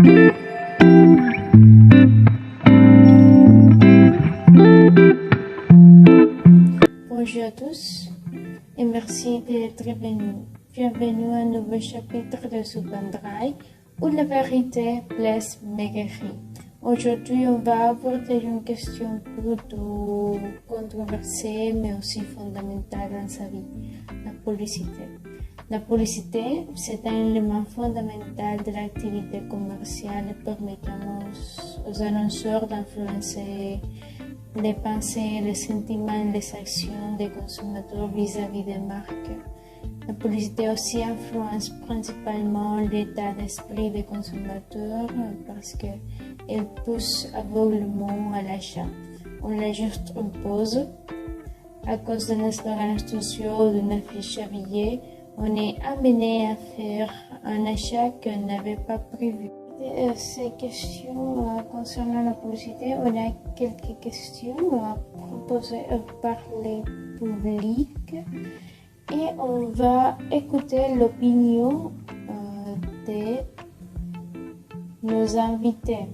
Bonjour à tous et merci d'être venus. Bienvenue à un nouveau chapitre de Subandrai où la vérité blesse Megari. Aujourd'hui, on va aborder une question plutôt controversée mais aussi fondamentale dans sa vie, la publicité. La publicité, c'est un élément fondamental de l'activité commerciale permettant aux annonceurs d'influencer les pensées, les sentiments et les actions des consommateurs vis-à-vis des marques. La publicité aussi influence principalement l'état d'esprit des consommateurs parce qu'elle pousse aveuglément à l'achat. On la juste impose. À cause d'un slogan sociaux ou d'une affiche habillée, on est amené à faire un achat qu'on n'avait pas prévu. Ces questions concernant la publicité, on a quelques questions proposées par les publics et on va écouter l'opinion de nos invités.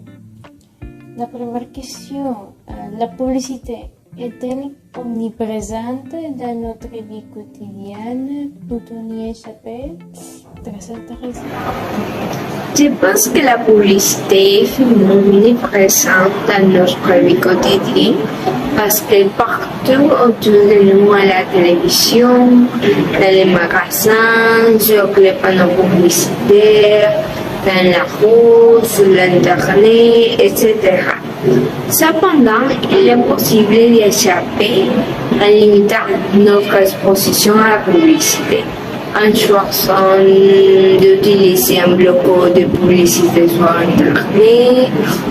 La première question, la publicité est-elle omniprésente dans notre vie quotidienne? Peut-on y échapper? Très intéressant. Je pense que la publicité est omniprésente dans notre vie quotidienne parce que partout autour de nous, à la télévision, dans les magasins, sur les panneaux publicitaires, dans la rue, sur l'internet, etc. Cependant, il est possible d'y échapper en limitant notre exposition à la publicité, en choisissant d'utiliser un bloc de publicité sur Internet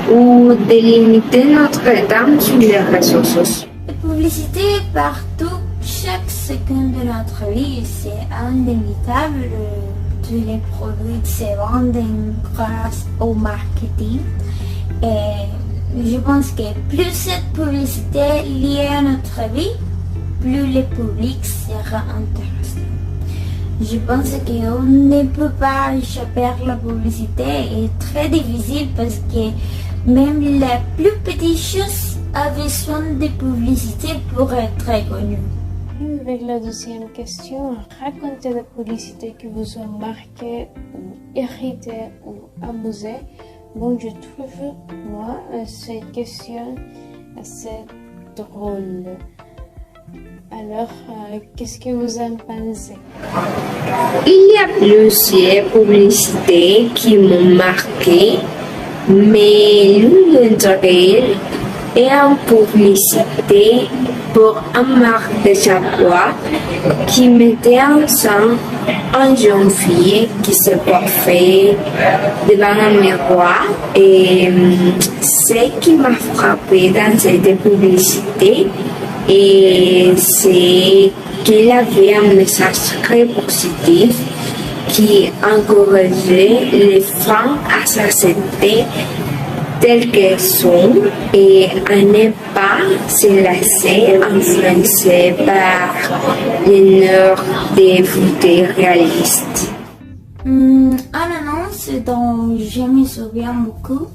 ou de limiter notre temps sur les réseaux sociaux. La publicité est partout, chaque seconde de notre vie, c'est inévitable. Tous les produits se vendent grâce au marketing. Et je pense que plus cette publicité est liée à notre vie, plus le public sera intéressé. Je pense qu'on ne peut pas échapper à la publicité. C'est très difficile parce que même la plus petite chose a besoin de publicité pour être connue. Avec la deuxième question, racontez la publicité qui vous a marqué ou irrité ou amusé. Bon, je trouve, moi, cette question assez drôle. Alors, qu'est-ce que vous en pensez? Il y a plusieurs publicités qui m'ont marqué, mais l'une d'entre elles est une publicité pour une marque de shampoing qui mettait en scène une jeune fille qui se parfait devant un miroir. Et ce qui m'a frappé dans cette publicité, c'est qu'elle avait un message très positif qui encourageait les femmes à s'accepter telles qu'elles sont et à ne pas se laisser influencer par les normes des beautés réalistes. Un annonce dont je me souviens beaucoup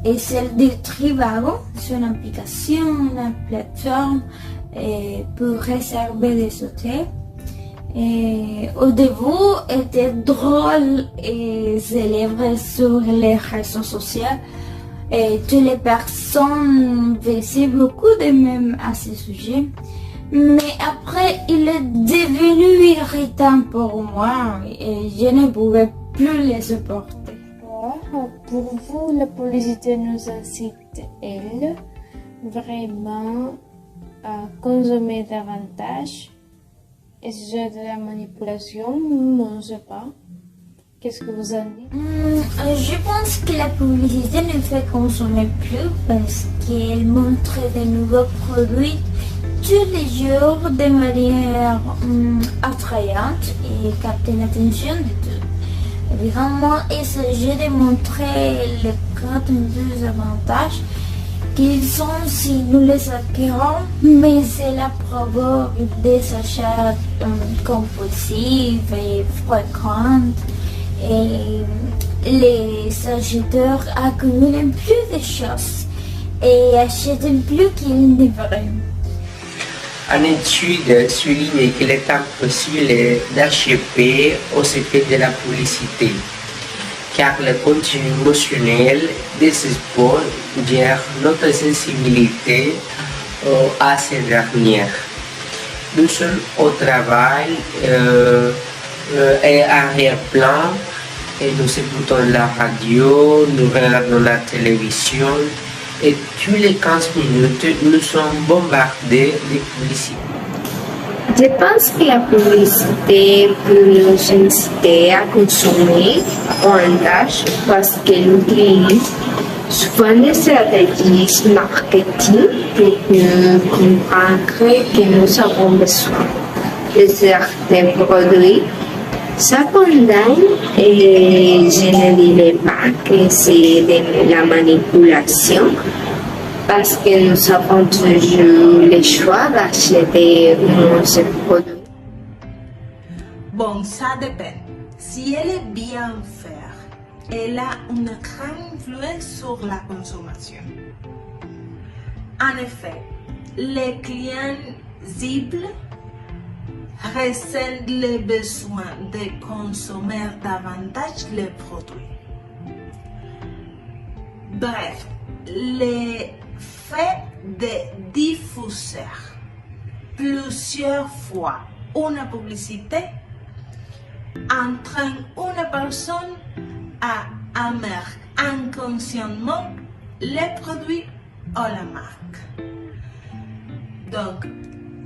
est celle de Trivago. C'est une application, une plateforme pour réserver des hôtels. Et au début, était drôle et célèbre sur les réseaux sociaux. Et toutes les personnes faisaient beaucoup de mèmes à ce sujet. Mais après, il est devenu irritant pour moi et je ne pouvais plus les supporter. Pour vous, la publicité nous incite-t-elle vraiment à consommer davantage? Est-ce de la manipulation? On ne sait pas. Qu'est-ce que vous en dites? Je pense que la publicité ne fait consommer plus parce qu'elle montre de nouveaux produits tous les jours de manière attrayante et capte l'attention de tous. Évidemment, il s'agit de montrer les prétendus avantages qu'ils sont si nous les acquérons, mais cela provoque des achats compulsifs et fréquents. Et les acheteurs accumulent plus de choses et achètent plus qu'ils ne devraient. Une étude souligne qu'il est impossible d'échapper aux effets de la publicité, car le contenu émotionnel des spots gère notre sensibilité à ces dernières. Nous sommes au travail et arrière-plan, et nous écoutons la radio, nous regardons la télévision, et tous les 15 minutes, nous sommes bombardés de publicité. Je pense que la publicité peut nous inciter à consommer davantage parce qu'elle utilise souvent des stratégies marketing pour nous convaincre que nous avons besoin de certains produits. Cependant, je ne dirais pas que c'est de la manipulation parce que nous avons toujours le choix d'acheter nos produits. Bon, ça dépend. Si elle est bien faite, elle a une grande influence sur la consommation. En effet, les clients cibles ressentent le besoin de consommer davantage les produits. Bref, le fait de diffuser plusieurs fois une publicité entraîne une personne à aimer inconsciemment les produits ou la marque. Donc,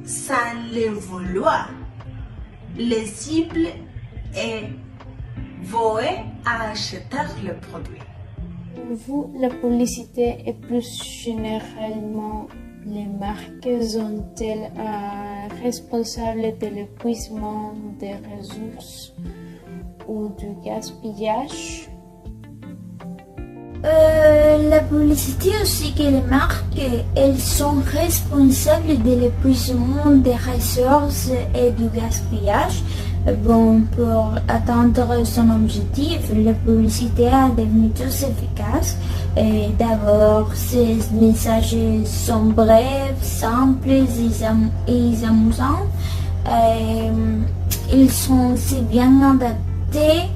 sans le vouloir, les cibles est vouée à acheter le produit. Pour vous, la publicité et plus généralement les marques sont-elles responsables de l'épuisement des ressources ou du gaspillage? La publicité aussi que les marques, elles sont responsables de l'épuisement des ressources et du gaspillage. Bon, pour atteindre son objectif, la publicité a des méthodes efficaces. D'abord, ces messages sont brefs, simples et amusants. Ils sont si bien adaptés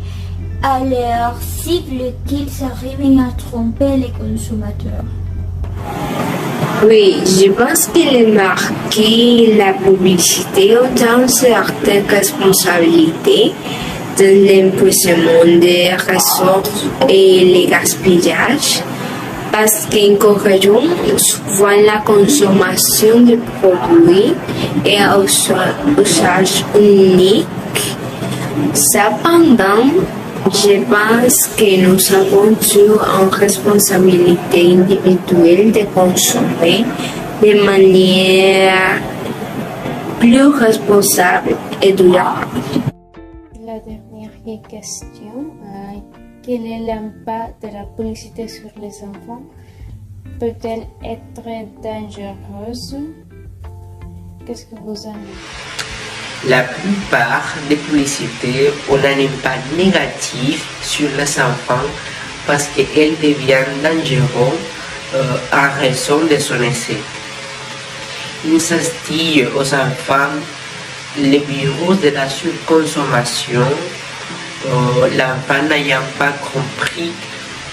à leur cible qu'ils arrivent à tromper les consommateurs. Oui, je pense que les marques et la publicité ont une certaine responsabilité dans l'épuisement des ressources et le gaspillage parce qu'ils encouragent souvent la consommation de produits et usage unique. Cependant, je pense que nous avons toujours une responsabilité individuelle de consommer de manière plus responsable et durable. La dernière question, quel est l'impact de la publicité sur les enfants? Peut-elle être dangereuse? Qu'est-ce que vous en dites? La plupart des publicités ont un impact négatif sur les enfants parce qu'elles deviennent dangereuses en raison de son essai. Ils instillent aux enfants le virus de la surconsommation, l'enfant n'ayant pas compris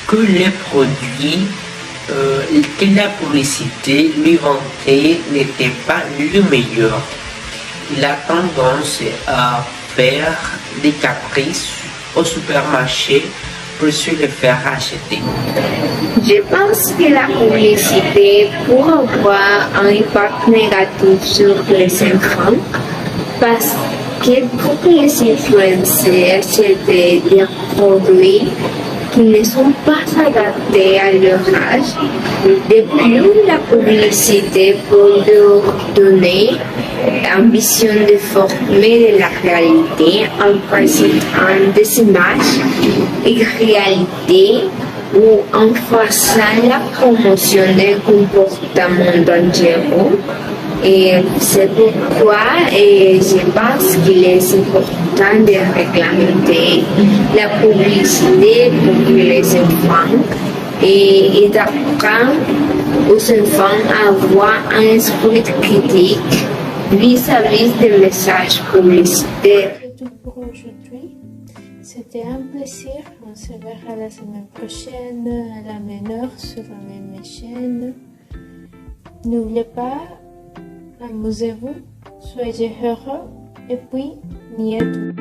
que les produits que la publicité lui vantait n'étaient pas le meilleur. Il a tendance à faire des caprices au supermarché pour se le faire acheter. Je pense que la publicité peut avoir un impact négatif sur les enfants parce que pour les influencer achètent des produits qui ne sont pas adaptés à leur âge. De plus, la publicité peut leur donner l'ambition de former de la réalité en présentant des images et réalité ou en faisant la promotion des comportements dangereux Et c'est pourquoi je pense qu'il est important de réglementer la publicité pour les enfants et d'apprendre aux enfants à avoir un esprit critique vis-à-vis des messages publicitaires. C'est tout pour aujourd'hui. C'était un plaisir. On se verra la semaine prochaine à la même heure sur la même chaîne. N'oubliez pas, amusez-vous, soyez heureux et puis, niez tout.